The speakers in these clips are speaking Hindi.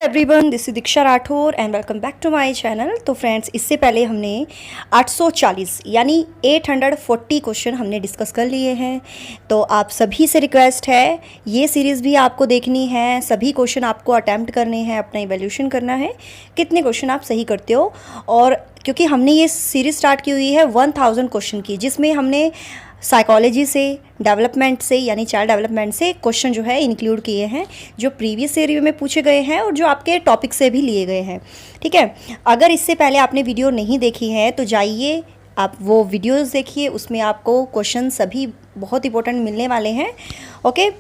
Everyone, this is Diksha Rathore and welcome back to my channel. तो फ्रेंड्स, इससे पहले हमने 840 यानी 840 क्वेश्चन हमने डिस्कस कर लिए हैं। तो आप सभी से रिक्वेस्ट है, ये सीरीज़ भी आपको देखनी है, सभी क्वेश्चन आपको अटैम्प्ट करने हैं, अपना इवैल्यूएशन करना है कितने क्वेश्चन आप सही करते हो। और क्योंकि हमने ये सीरीज़ स्टार्ट की हुई है 1000 क्वेश्चन की, जिसमें हमने साइकोलॉजी से, डेवलपमेंट से यानी चाइल्ड डेवलपमेंट से क्वेश्चन जो है इंक्लूड किए हैं, जो प्रीवियस ईयर में पूछे गए हैं और जो आपके टॉपिक से भी लिए गए हैं। ठीक है, अगर इससे पहले आपने वीडियो नहीं देखी है तो जाइए आप वो वीडियोस देखिए, उसमें आपको क्वेश्चन सभी बहुत इंपॉर्टेंट मिलने वाले हैं। ओके,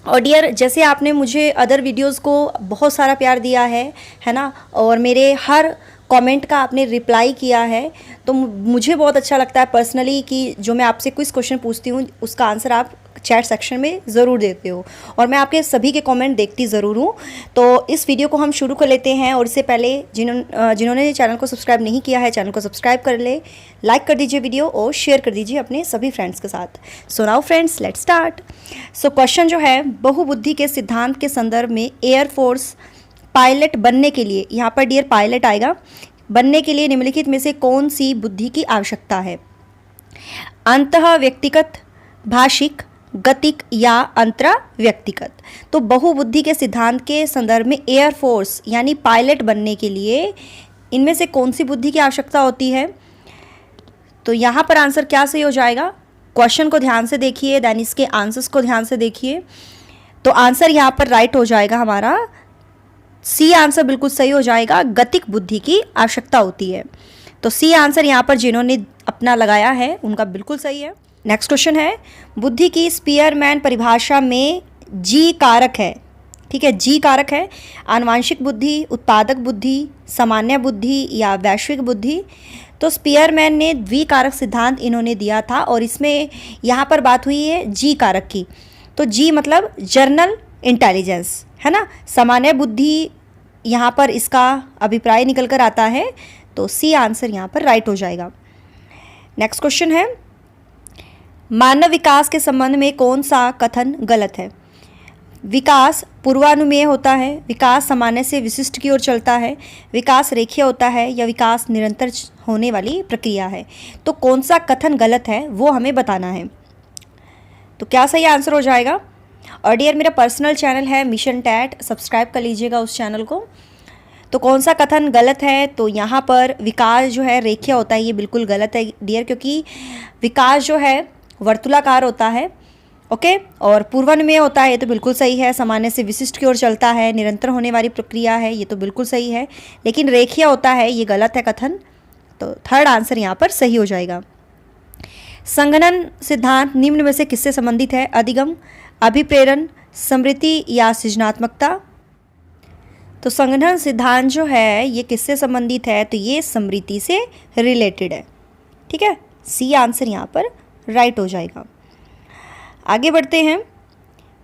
और डियर, जैसे आपने मुझे अदर वीडियोस को बहुत सारा प्यार दिया है ना, और मेरे हर कमेंट का आपने रिप्लाई किया है, तो मुझे बहुत अच्छा लगता है पर्सनली कि जो मैं आपसे क्विज क्वेश्चन पूछती हूँ उसका आंसर आप चैट सेक्शन में ज़रूर देते हो, और मैं आपके सभी के कमेंट देखती ज़रूर हूँ। तो इस वीडियो को हम शुरू कर लेते हैं, और इससे पहले जिन्होंने चैनल को सब्सक्राइब नहीं किया है, चैनल को सब्सक्राइब कर ले, लाइक कर दीजिए वीडियो और शेयर कर दीजिए अपने सभी फ्रेंड्स के साथ। So now friends, let's start. So question जो है, बहुबुद्धि के सिद्धांत के संदर्भ में एयरफोर्स पायलट बनने के लिए, यहाँ पर डियर पायलट आएगा, बनने के लिए निम्नलिखित में से कौन सी बुद्धि की आवश्यकता है? अंतः व्यक्तिगत, भाषिक, गतिक या अंतरा व्यक्तिगत। तो बहुबुद्धि के सिद्धांत के संदर्भ में एयरफोर्स यानी पायलट बनने के लिए इनमें से कौन सी बुद्धि की आवश्यकता होती है? तो यहाँ पर आंसर क्या सही हो जाएगा? क्वेश्चन को ध्यान से देखिए, देन इसके आंसर्स को ध्यान से देखिए। तो आंसर यहाँ पर राइट हो जाएगा हमारा सी आंसर बिल्कुल सही हो जाएगा, गतिक बुद्धि की आवश्यकता होती है। तो सी आंसर यहाँ पर जिन्होंने अपना लगाया है उनका बिल्कुल सही है। नेक्स्ट क्वेश्चन है, बुद्धि की स्पीयरमैन परिभाषा में जी कारक है। ठीक है, जी कारक है आनुवांशिक बुद्धि, उत्पादक बुद्धि, सामान्य बुद्धि या वैश्विक बुद्धि। तो स्पीयरमैन ने द्विकारक सिद्धांत इन्होंने दिया था, और इसमें यहाँ पर बात हुई है जी कारक की। तो जी मतलब जनरल इंटेलिजेंस है ना, सामान्य बुद्धि यहाँ पर इसका अभिप्राय निकल कर आता है। तो सी आंसर यहाँ पर राइट हो जाएगा। नेक्स्ट क्वेश्चन है, मानव विकास के संबंध में कौन सा कथन गलत है? विकास पूर्वानुमेय होता है, विकास सामान्य से विशिष्ट की ओर चलता है, विकास रेखीय होता है, या विकास निरंतर होने वाली प्रक्रिया है। तो कौन सा कथन गलत है वो हमें बताना है। तो क्या सही आंसर हो जाएगा? और डियर, मेरा पर्सनल चैनल है मिशन टैट, सब्सक्राइब कर लीजिएगा उस चैनल को। तो कौन सा कथन गलत है? तो यहाँ पर विकास जो है रेखीय होता है, ये बिल्कुल गलत है डियर, क्योंकि विकास जो है वर्तुलाकार होता है। ओके, और पूर्वानुमेय होता है, ये तो बिल्कुल सही है, सामान्य से विशिष्ट की ओर चलता है, निरंतर होने वाली प्रक्रिया है, ये तो बिल्कुल सही है, लेकिन रेखीय होता है, ये गलत है कथन। तो थर्ड आंसर यहाँ पर सही हो जाएगा। संगणन सिद्धांत निम्न में से किससे संबंधित है? अधिगम, अभिप्रेरण, स्मृति या सृजनात्मकता। तो संगणन सिद्धांत जो है ये किससे संबंधित है? तो ये स्मृति से रिलेटेड है। ठीक है, सी आंसर यहाँ पर राइट हो जाएगा। आगे बढ़ते हैं,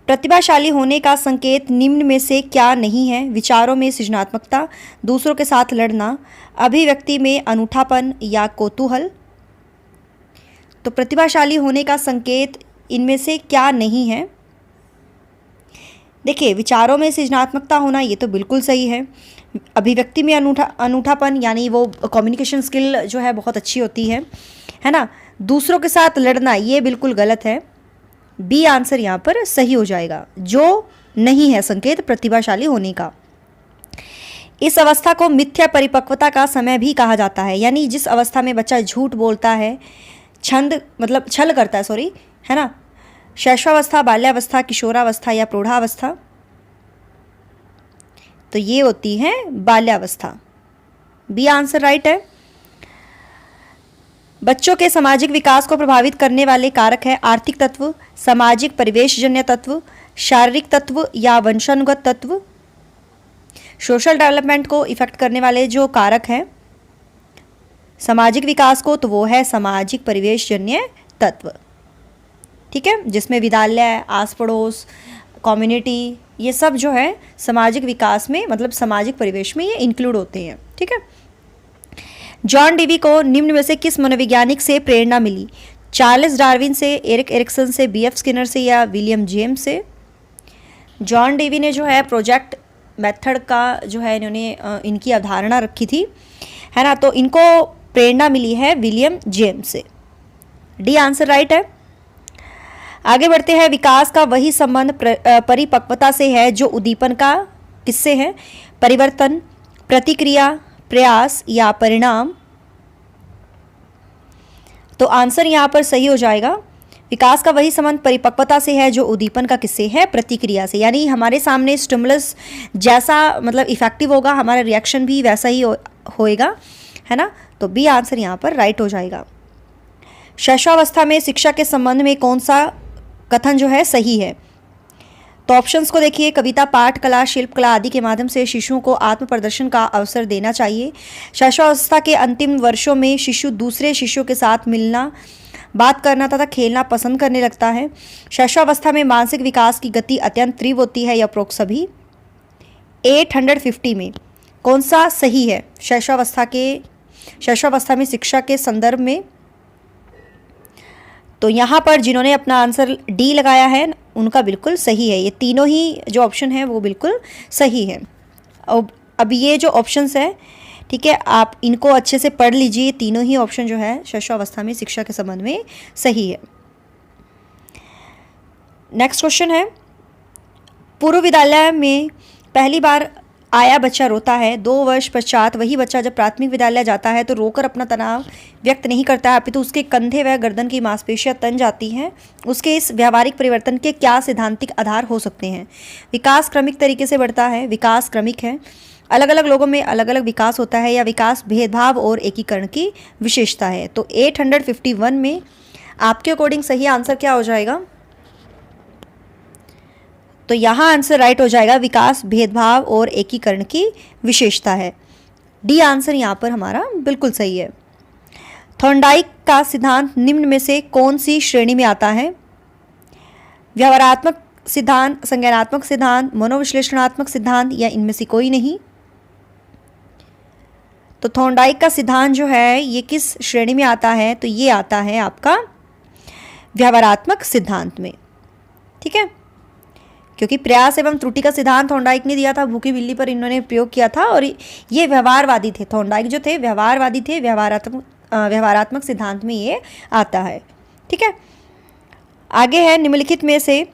प्रतिभाशाली होने का संकेत निम्न में से क्या नहीं है? विचारों में सृजनात्मकता, दूसरों के साथ लड़ना, अभिव्यक्ति में अनूठापन या कौतूहल। तो प्रतिभाशाली होने का संकेत इनमें से क्या नहीं है? देखिए, विचारों में सृजनात्मकता होना ये तो बिल्कुल सही है, अभिव्यक्ति में अनूठापन यानी वो कम्युनिकेशन स्किल जो है बहुत अच्छी होती है ना, दूसरों के साथ लड़ना ये बिल्कुल गलत है। बी आंसर यहाँ पर सही हो जाएगा, जो नहीं है संकेत प्रतिभाशाली होने का। इस अवस्था को मिथ्या परिपक्वता का समय भी कहा जाता है, यानी जिस अवस्था में बच्चा झूठ बोलता है, छल करता है, है ना। शैशवावस्था, बाल्यावस्था, किशोरावस्था या प्रौढ़ावस्था। तो ये होती है बाल्यावस्था। बी आंसर राइट है। बच्चों के सामाजिक विकास को प्रभावित करने वाले कारक है आर्थिक तत्व, सामाजिक परिवेशजन्य तत्व, शारीरिक तत्व या वंशानुगत तत्व। सोशल डेवलपमेंट को इफेक्ट करने वाले जो कारक हैं सामाजिक विकास को, तो वो है सामाजिक परिवेशजन्य तत्व। ठीक है, जिसमें विद्यालय, आस पड़ोस, कम्युनिटी, ये सब जो है सामाजिक विकास में मतलब सामाजिक परिवेश में ये इंक्लूड होते हैं। ठीक है, जॉन डीवी को निम्न में से किस मनोवैज्ञानिक से प्रेरणा मिली? चार्ल्स डार्विन से, एरिक एरिक्सन से, बीएफ स्किनर से या विलियम जेम्स से। जॉन डीवी ने जो है प्रोजेक्ट मेथड का जो है इन्होंने इनकी अवधारणा रखी थी, है ना। तो इनको प्रेरणा मिली है विलियम जेम्स से। डी आंसर राइट है। आगे बढ़ते हैं। विकास का वही संबंध परिपक्वता से है जो उद्दीपन का किससे है? परिवर्तन, प्रतिक्रिया, प्रयास या परिणाम। तो आंसर यहाँ पर सही हो जाएगा। विकास का वही संबंध परिपक्वता से है जो उद्दीपन का किससे है? प्रतिक्रिया से। यानी हमारे सामने स्टिमुलस जैसा मतलब इफेक्टिव होगा, हमारा रिएक्शन भी वैसा ही होएगा, है ना। तो बी आंसर यहाँ पर राइट हो जाएगा। शैशवावस्था में शिक्षा के संबंध में कौन सा कथन जो है सही है? तो ऑप्शंस को देखिए। कविता, पाठ, कला, शिल्प कला आदि के माध्यम से शिशुओं को आत्म प्रदर्शन का अवसर देना चाहिए। शैशवावस्था के अंतिम वर्षों में शिशु दूसरे शिशुओं के साथ मिलना, बात करना तथा खेलना पसंद करने लगता है। शैशवावस्था में मानसिक विकास की गति अत्यंत तीव्र होती है। या उपरोक्त सभी 850 में कौन सा सही है? शैशवावस्था में शिक्षा के संदर्भ में। तो यहाँ पर जिन्होंने अपना आंसर डी लगाया है उनका बिल्कुल सही है। ये तीनों ही जो ऑप्शन है वो बिल्कुल सही है। अब ये जो ऑप्शंस है, ठीक है, आप इनको अच्छे से पढ़ लीजिए। तीनों ही ऑप्शन जो है शैशवावस्था में शिक्षा के संबंध में सही है। नेक्स्ट क्वेश्चन है। पूर्व विद्यालय में पहली बार आया बच्चा रोता है। 2 वर्ष पश्चात वही बच्चा जब प्राथमिक विद्यालय जाता है तो रोकर अपना तनाव व्यक्त नहीं करता है, अपितु उसके कंधे व गर्दन की मांसपेशियां तन जाती हैं। उसके इस व्यावहारिक परिवर्तन के क्या सैद्धांतिक आधार हो सकते हैं? विकास क्रमिक तरीके से बढ़ता है, विकास क्रमिक है, अलग अलग लोगों में अलग अलग विकास होता है, या विकास भेदभाव और एकीकरण की विशेषता है। तो 851 में आपके अकॉर्डिंग सही आंसर क्या हो जाएगा? तो यहाँ आंसर राइट हो जाएगा, विकास भेदभाव और एकीकरण की विशेषता है। डी आंसर यहाँ पर हमारा बिल्कुल सही है। थॉर्नडाइक का सिद्धांत निम्न में से कौन सी श्रेणी में आता है? व्यवहारात्मक सिद्धांत, संज्ञानात्मक सिद्धांत, मनोविश्लेषणात्मक सिद्धांत, या इनमें से कोई नहीं। तो थॉर्नडाइक का सिद्धांत जो है ये किस श्रेणी में आता है? तो ये आता है आपका व्यवहारात्मक सिद्धांत में, ठीक है, क्योंकि प्रयास एवं त्रुटि का सिद्धांत थॉर्नडाइक ने दिया था, भूखी बिल्ली पर इन्होंने प्रयोग किया था, और ये व्यवहारवादी थे। थॉर्नडाइक जो थे व्यवहारवादी थे, व्यवहारात्मक सिद्धांत में ये आता है, ठीक है। आगे है, निम्नलिखित में से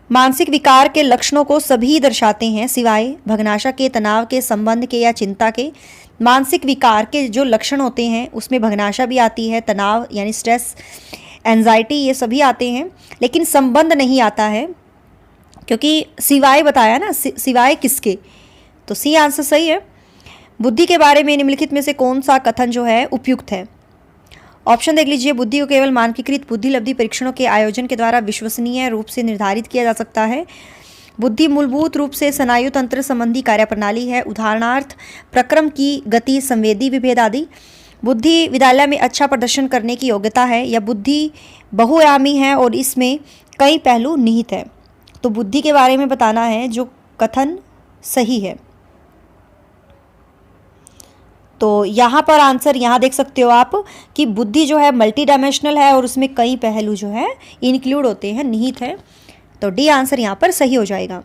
मानसिक विकार के लक्षणों को सभी दर्शाते हैं सिवाय भग्नाशा के, तनाव के, संबंध के या चिंता के। मानसिक विकार के जो लक्षण होते हैं उसमें भग्नाशा भी आती है, तनाव यानी स्ट्रेस, एंजाइटी, ये सभी आते हैं, लेकिन संबंध नहीं आता है, क्योंकि सिवाय बताया ना, सिवाय किसके? तो सी आंसर सही है। बुद्धि के बारे में निम्नलिखित में से कौन सा कथन जो है उपयुक्त है? ऑप्शन देख लीजिए। बुद्धि को केवल मानकीकृत बुद्धि लब्धि परीक्षणों के आयोजन के द्वारा विश्वसनीय रूप से निर्धारित किया जा सकता है। बुद्धि मूलभूत रूप से स्नायु तंत्र संबंधी कार्यप्रणाली है, उदाहरणार्थ प्रक्रम की गति, संवेदी विभेद आदि। बुद्धि विद्यालय में अच्छा प्रदर्शन करने की योग्यता है, या बुद्धि बहुआयामी है और इसमें कई पहलू निहित है। तो बुद्धि के बारे में बताना है जो कथन सही है। तो यहाँ पर आंसर यहाँ देख सकते हो आप कि बुद्धि जो है मल्टी डायमेंशनल है और उसमें कई पहलू जो है इंक्लूड होते हैं, निहित है। तो डी आंसर यहाँ पर सही हो जाएगा।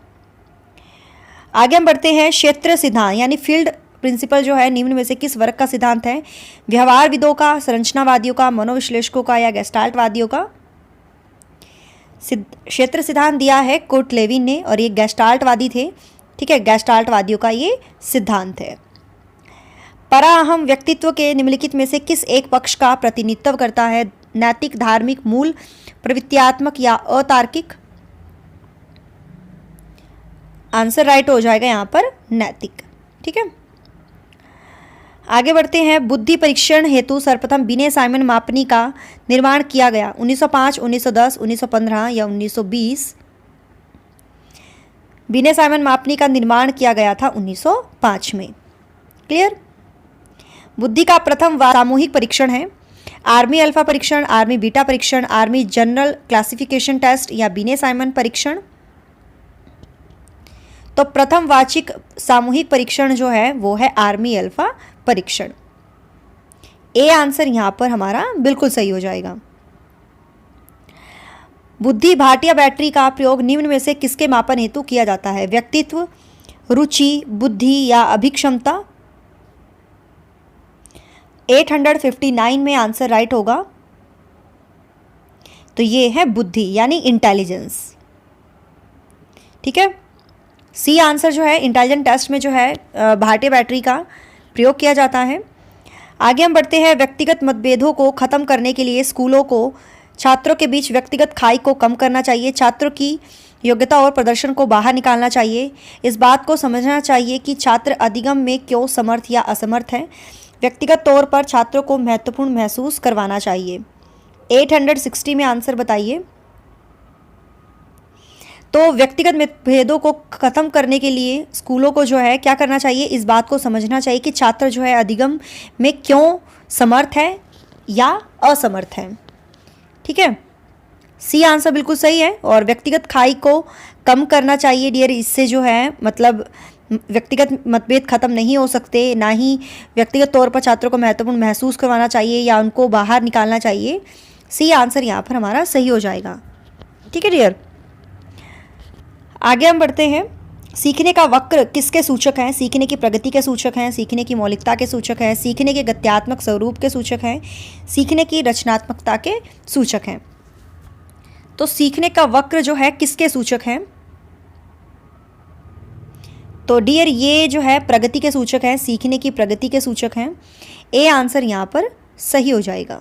आगे हम बढ़ते हैं। क्षेत्र सिद्धांत यानी फील्ड प्रिंसिपल जो है निम्न में से किस वर्ग का सिद्धांत है? व्यवहारविदों का, संरचनावादियों का, मनोविश्लेषकों का, या गेस्टाल्टवादियों का? क्षेत्र सिद्धांत दिया है कुर्ट लेविन ने, और ये गेस्टाल्टवादी थे, ठीक है, गेस्टाल्टवादियों का ये सिद्धांत है। पराअहम व्यक्तित्व के निम्नलिखित में से किस एक पक्ष का प्रतिनिधित्व करता है? नैतिक, धार्मिक, मूल, प्रवृत्त्यात्मक, या अतार्किक? आंसर राइट हो जाएगा यहाँ पर नैतिक, ठीक है। आगे बढ़ते हैं। बुद्धि परीक्षण हेतु सर्वप्रथम बिने साइमन मापनी का निर्माण किया गया 1905, 1910, 1915 या 1920? बिने साइमन मापनी का निर्माण किया गया था 1905 में। क्लियर? बुद्धि का प्रथम सामूहिक परीक्षण है आर्मी अल्फा परीक्षण, आर्मी बीटा परीक्षण, आर्मी जनरल क्लासिफिकेशन टेस्ट, या बिने साइमन परीक्षण? तो प्रथम वाचिक सामूहिक परीक्षण जो है वो है आर्मी अल्फा परीक्षण। ए आंसर यहां पर हमारा बिल्कुल सही हो जाएगा। बुद्धि भाटिया बैटरी का प्रयोग निम्न में से किसके मापन हेतु किया जाता है? व्यक्तित्व, रुचि, बुद्धि या अभिक्षमता। 859 में आंसर राइट होगा, तो ये है बुद्धि यानी इंटेलिजेंस। ठीक है, सी आंसर जो है इंटेलिजेंट टेस्ट में जो है भाटे बैटरी का प्रयोग किया जाता है। आगे हम बढ़ते हैं। व्यक्तिगत मतभेदों को खत्म करने के लिए स्कूलों को छात्रों के बीच व्यक्तिगत खाई को कम करना चाहिए। छात्रों की योग्यता और प्रदर्शन को बाहर निकालना चाहिए। इस बात को समझना चाहिए कि छात्र अधिगम में क्यों समर्थ या असमर्थ हैं। व्यक्तिगत तौर पर छात्रों को महत्वपूर्ण महसूस करवाना चाहिए। 860 में आंसर बताइए। तो व्यक्तिगत मतभेदों को ख़त्म करने के लिए स्कूलों को जो है क्या करना चाहिए, इस बात को समझना चाहिए कि छात्र जो है अधिगम में क्यों समर्थ है या असमर्थ है। ठीक है, सी आंसर बिल्कुल सही है। और व्यक्तिगत खाई को कम करना चाहिए डियर, इससे जो है मतलब व्यक्तिगत मतभेद खत्म नहीं हो सकते, ना ही व्यक्तिगत तौर पर छात्रों को महत्वपूर्ण महसूस करवाना चाहिए या उनको बाहर निकालना चाहिए। सी आंसर यहाँ पर हमारा सही हो जाएगा। ठीक है डियर, आगे हम बढ़ते हैं। सीखने का वक्र किसके सूचक हैं? सीखने की प्रगति के सूचक हैं, सीखने की मौलिकता के सूचक हैं, सीखने के गत्यात्मक स्वरूप के सूचक हैं, सीखने की रचनात्मकता के सूचक हैं। तो सीखने का वक्र जो है किसके सूचक हैं? तो डियर ये जो है प्रगति के सूचक हैं, सीखने की प्रगति के सूचक हैं। ए आंसर यहाँ पर सही हो जाएगा।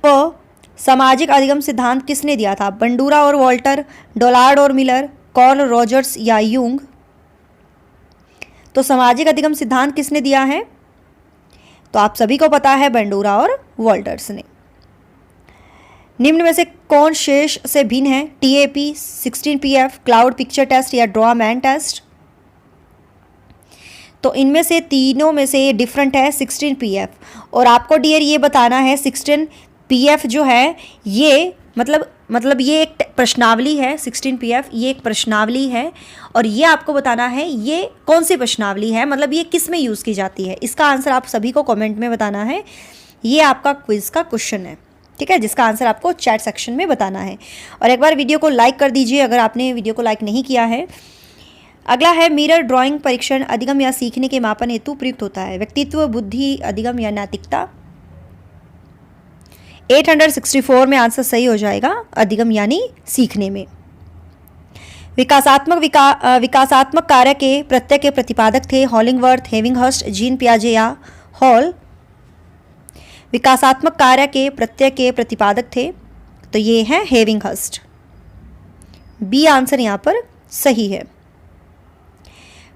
तो सामाजिक अधिगम सिद्धांत किसने दिया था? बंडूरा और वॉल्टर, डोलार्ड और मिलर, कार्ल रॉजर्स या यूंग। तो सामाजिक अधिगम सिद्धांत किसने दिया है? तो आप सभी को पता है बंडूरा और वॉल्टर्स ने। निम्न में से कौन शेष से भिन्न है? TAP, 16PF, cloud picture test या ड्रॉ मैन टेस्ट। तो इनमें से तीनों में से डिफरेंट है 16PF। और आपको डियर ये बताना है 16PF जो है ये मतलब ये एक प्रश्नावली है। 16PF ये एक प्रश्नावली है और ये आपको बताना है ये कौन सी प्रश्नावली है, मतलब ये किस में यूज़ की जाती है। इसका आंसर आप सभी को कमेंट में बताना है। ये आपका क्विज का क्वेश्चन है, ठीक है, जिसका आंसर आपको चैट सेक्शन में बताना है। और एक बार वीडियो को लाइक कर दीजिए अगर आपने वीडियो को लाइक नहीं किया है। अगला है मिरर ड्राइंग परीक्षण अधिगम या सीखने के मापन हेतु प्रयुक्त होता है। व्यक्तित्व, बुद्धि, अधिगम या नैतिकता। 864 में आंसर सही हो जाएगा, अधिगम यानी सीखने में। विकासात्मक कार्य के प्रत्यय के प्रतिपादक थे हॉलिंगवर्थ, हेविंगहर्स्ट, जीन पियाजे या हॉल। विकासात्मक कार्य के प्रत्यय के प्रतिपादक थे, तो ये हैं हेविंगहर्स्ट। बी आंसर यहाँ पर सही है।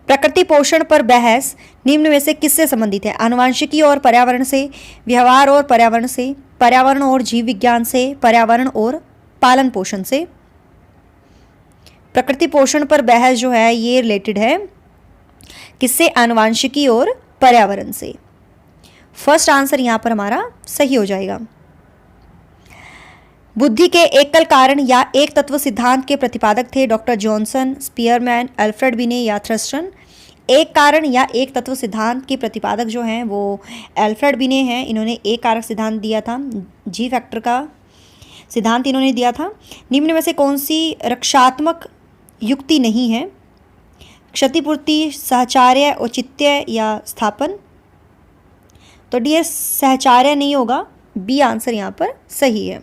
प्रकृति पोषण पर बहस निम्न में से किससे संबंधित है? आनुवांशिकी और पर्यावरण से, व्यवहार और पर्यावरण से, पर्यावरण और जीव विज्ञान से, पर्यावरण और पालन पोषण से। प्रकृति पोषण पर बहस जो है ये रिलेटेड है किससे? आनुवांशिकी और पर्यावरण से। फर्स्ट आंसर यहाँ पर हमारा सही हो जाएगा। बुद्धि के एकल कारण या एक तत्व सिद्धांत के प्रतिपादक थे डॉक्टर जॉनसन, स्पीयरमैन, अल्फ्रेड बिने या थ्रस्टन। एक कारण या एक तत्व सिद्धांत के प्रतिपादक जो हैं वो अल्फ्रेड बिने हैं। इन्होंने एक कारक सिद्धांत दिया था, जी फैक्टर का सिद्धांत इन्होंने दिया था। निम्न में से कौन सी रक्षात्मक युक्ति नहीं है? क्षतिपूर्ति, सहचार्य, औचित्य या स्थापन। तो डी सहचार्य नहीं होगा, बी आंसर यहाँ पर सही है।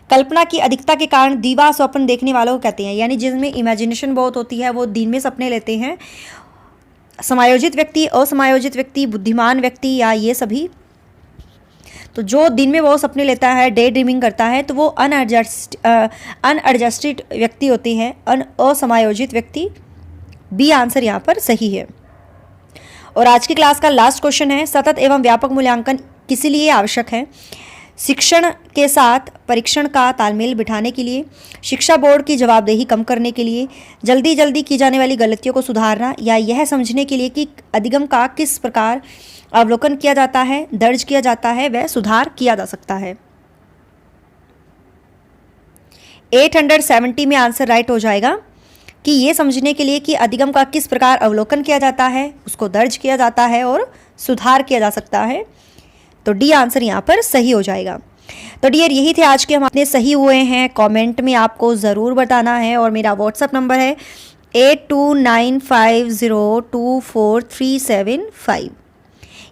कल्पना की अधिकता के कारण दीवा स्वप्न देखने वालों को कहते हैं, यानी जिसमें इमेजिनेशन बहुत होती है वो दिन में सपने लेते हैं। समायोजित व्यक्ति, असमायोजित व्यक्ति, बुद्धिमान व्यक्ति या ये सभी। तो जो दिन में वो सपने लेता है, डे ड्रीमिंग करता है, तो वो अनएडजस्टेड व्यक्ति होते हैं, असमायोजित व्यक्ति। बी आंसर यहाँ पर सही है। और आज की क्लास का लास्ट क्वेश्चन है, सतत एवं व्यापक मूल्यांकन किस लिए आवश्यक है? शिक्षण के साथ परीक्षण का तालमेल बिठाने के लिए, शिक्षा बोर्ड की जवाबदेही कम करने के लिए, जल्दी की जाने वाली गलतियों को सुधारना, या यह समझने के लिए कि अधिगम का किस प्रकार अवलोकन किया जाता है, दर्ज किया जाता है, वह सुधार किया जा सकता है। 870 में आंसर राइट हो जाएगा कि ये समझने के लिए कि अधिगम का किस प्रकार अवलोकन किया जाता है, उसको दर्ज किया जाता है और सुधार किया जा सकता है। तो डी आंसर यहाँ पर सही हो जाएगा। तो डियर यही थे आज के, हम अपने सही हुए हैं कमेंट में आपको ज़रूर बताना है। और मेरा व्हाट्सअप नंबर है 8295024375।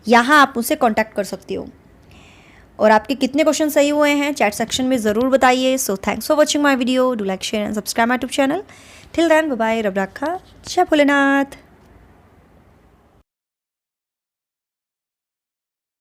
यहाँ आप मुझसे कांटेक्ट कर सकती हो। और आपके कितने क्वेश्चन सही हुए हैं चैट सेक्शन में ज़रूर बताइए। So thanks for watching my video. Do like share and subscribe my YouTube channel. Till then bye bye. रब रखा। जय भोलेनाथ।